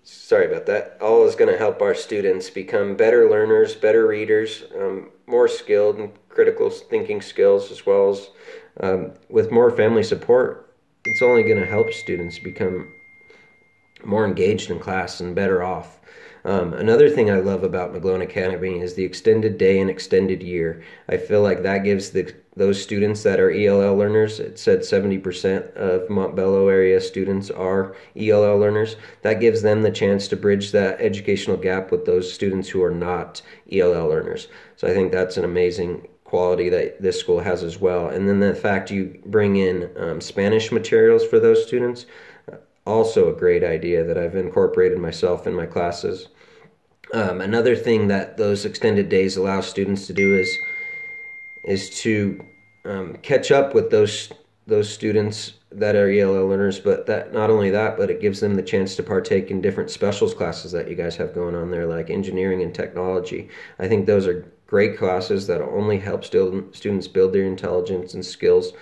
Sorry about that. All is going to help our students become better learners, better readers, more skilled in critical thinking skills, as well as with more family support. It's only going to help students become more engaged in class and better off. Another thing I love about Mcglone Academy is the extended day and extended year. I feel like that gives those students that are ELL learners, it said 70% of Montbello area students are ELL learners. That gives them the chance to bridge that educational gap with those students who are not ELL learners. So I think that's an amazing quality that this school has as well. And then the fact you bring in Spanish materials for those students, also a great idea that I've incorporated myself in my classes. Another thing that those extended days allow students to do is to catch up with those students that are ELL learners, but that not only that, but it gives them the chance to partake in different specials classes that you guys have going on there, like engineering and technology. I think those are great classes that only help students build their intelligence and skills,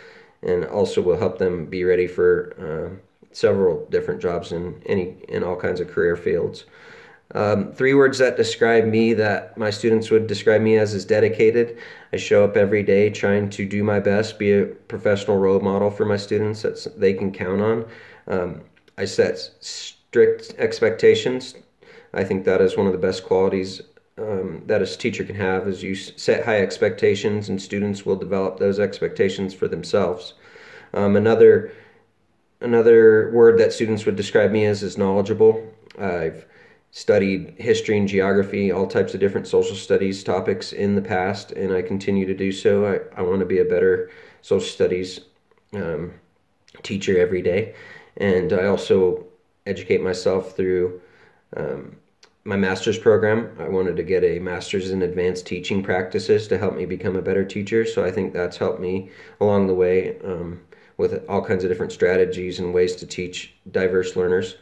and also will help them be ready for several different jobs in all kinds of career fields. Three words that describe me that my students would describe me as is dedicated. I show up every day trying to do my best, be a professional role model for my students that they can count on. I set strict expectations. I think that is one of the best qualities that a teacher can have, is you set high expectations and students will develop those expectations for themselves. Another word that students would describe me as is knowledgeable. I've studied history and geography, all types of different social studies topics in the past, and I continue to do so. I want to be a better social studies teacher every day. And I also educate myself through my master's program. I wanted to get a master's in advanced teaching practices to help me become a better teacher. So I think that's helped me along the way with all kinds of different strategies and ways to teach diverse learners.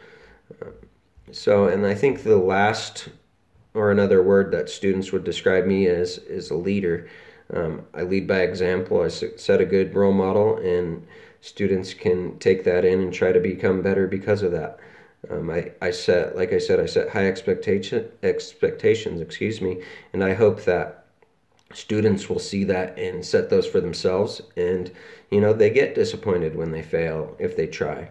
And I think the last, or another word that students would describe me as, is a leader. I lead by example. I set a good role model, and students can take that in and try to become better because of that. I set, like I said, I set high expectations, excuse me, and I hope that students will see that and set those for themselves, and they get disappointed when they fail if they try.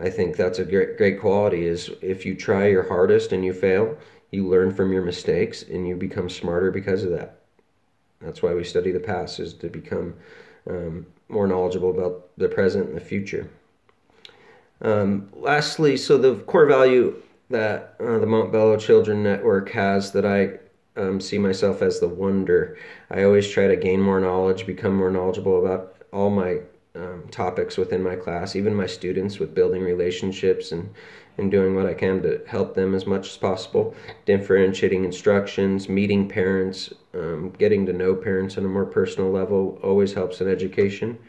I think that's a great quality, is if you try your hardest and you fail, you learn from your mistakes and you become smarter because of that. That's why we study the past, is to become more knowledgeable about the present and the future. Lastly, so the core value that the Montbello Children Network has, that I see myself as the wonder. I always try to gain more knowledge, become more knowledgeable about all my topics within my class, even my students, with building relationships and doing what I can to help them as much as possible, differentiating instructions, meeting parents, getting to know parents on a more personal level always helps in education.